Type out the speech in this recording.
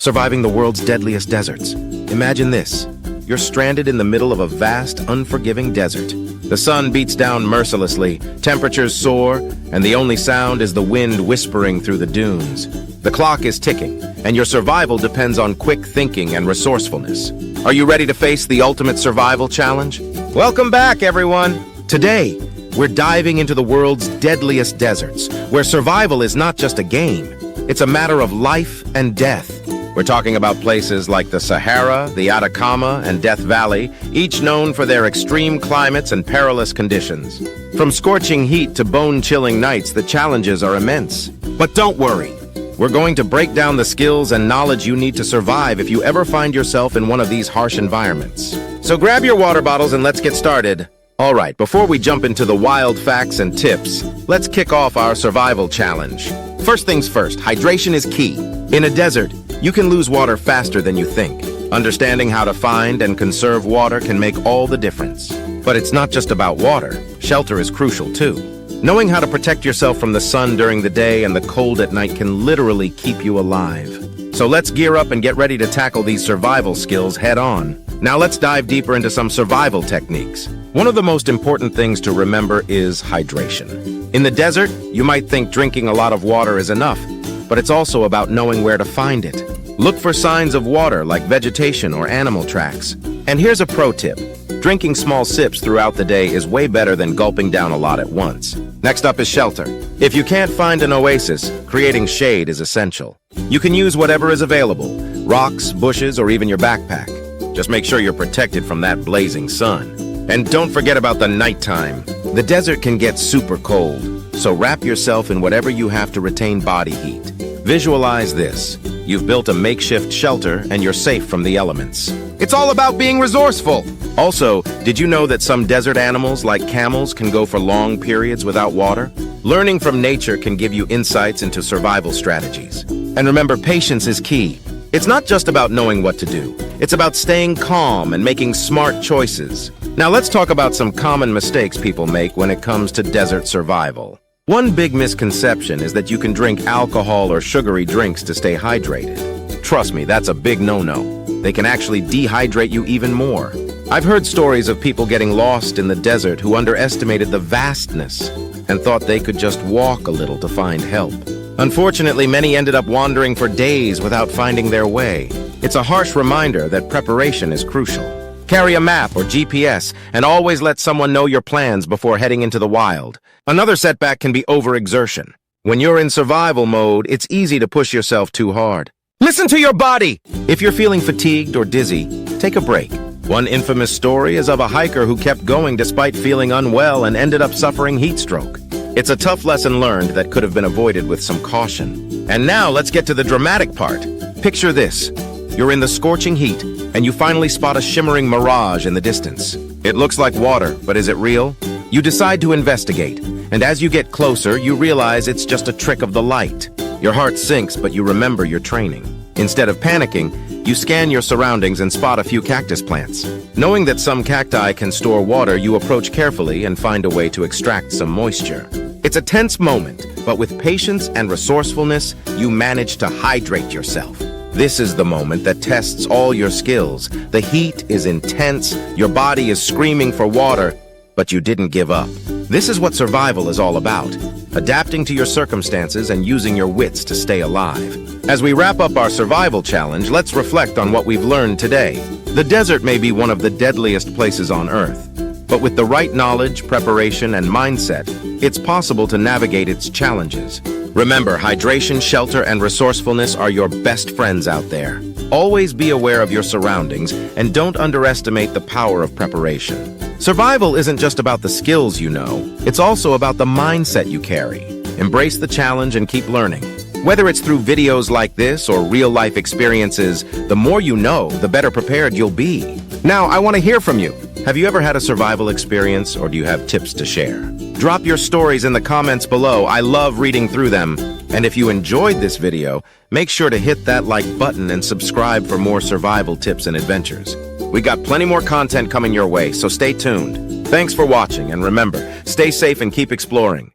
Surviving the world's deadliest deserts. Imagine this. You're stranded in the middle of a vast, unforgiving desert. The sun beats down mercilessly, temperatures soar, and the only sound is the wind whispering through the dunes. The clock is ticking, and your survival depends on quick thinking and resourcefulness. Are you ready to face the ultimate survival challenge? Welcome back, everyone! Today, we're diving into the world's deadliest deserts, where survival is not just a game, it's a matter of life and death. We're talking about places like the Sahara, the Atacama, and Death Valley, each known for their extreme climates and perilous conditions. From scorching heat to bone-chilling nights, the challenges are immense. But don't worry. We're going to break down the skills and knowledge you need to survive if you ever find yourself in one of these harsh environments. So grab your water bottles and let's get started. All right, before we jump into the wild facts and tips, let's kick off our survival challenge. First things first, hydration is key. In a desert, you can lose water faster than you think. Understanding how to find and conserve water can make all the difference. But it's not just about water. Shelter is crucial too. Knowing how to protect yourself from the sun during the day and the cold at night can literally keep you alive. So let's gear up and get ready to tackle these survival skills head on. Now let's dive deeper into some survival techniques. One of the most important things to remember is hydration. In the desert, you might think drinking a lot of water is enough, but it's also about knowing where to find it. Look for signs of water like vegetation or animal tracks. And here's a pro tip. Drinking small sips throughout the day is way better than gulping down a lot at once. Next up is shelter. If you can't find an oasis, creating shade is essential. You can use whatever is available, rocks, bushes, or even your backpack. Just make sure you're protected from that blazing sun. And don't forget about the nighttime. The desert can get super cold, so wrap yourself in whatever you have to retain body heat. Visualize this. You've built a makeshift shelter and you're safe from the elements. It's all about being resourceful. Also, did you know that some desert animals like camels can go for long periods without water? Learning from nature can give you insights into survival strategies. And remember, patience is key. It's not just about knowing what to do. It's about staying calm and making smart choices. Now let's talk about some common mistakes people make when it comes to desert survival. One big misconception is that you can drink alcohol or sugary drinks to stay hydrated. Trust me, that's a big no-no. They can actually dehydrate you even more. I've heard stories of people getting lost in the desert who underestimated the vastness and thought they could just walk a little to find help. Unfortunately, many ended up wandering for days without finding their way. It's a harsh reminder that preparation is crucial. Carry a map or GPS, and always let someone know your plans before heading into the wild. Another setback can be overexertion. When you're in survival mode, it's easy to push yourself too hard. Listen to your body! If you're feeling fatigued or dizzy, take a break. One infamous story is of a hiker who kept going despite feeling unwell and ended up suffering heat stroke. It's a tough lesson learned that could have been avoided with some caution. And now let's get to the dramatic part. Picture this. You're in the scorching heat, and you finally spot a shimmering mirage in the distance. It looks like water, but is it real? You decide to investigate, and as you get closer, you realize it's just a trick of the light. Your heart sinks, but you remember your training. Instead of panicking, you scan your surroundings and spot a few cactus plants. Knowing that some cacti can store water, you approach carefully and find a way to extract some moisture. It's a tense moment, but with patience and resourcefulness, you manage to hydrate yourself. This is the moment that tests all your skills. The heat is intense, your body is screaming for water, but you didn't give up. This is what survival is all about, adapting to your circumstances and using your wits to stay alive. As we wrap up our survival challenge, let's reflect on what we've learned today. The desert may be one of the deadliest places on Earth, but with the right knowledge, preparation, and mindset, it's possible to navigate its challenges. Remember, hydration, shelter, and resourcefulness are your best friends out there. Always be aware of your surroundings and don't underestimate the power of preparation. Survival isn't just about the skills you know, it's also about the mindset you carry. Embrace the challenge and keep learning. Whether it's through videos like this or real-life experiences, the more you know, the better prepared you'll be. Now, I want to hear from you. Have you ever had a survival experience, or do you have tips to share? Drop your stories in the comments below. I love reading through them. And if you enjoyed this video, make sure to hit that like button and subscribe for more survival tips and adventures. We got plenty more content coming your way, so stay tuned. Thanks for watching, and remember, stay safe and keep exploring.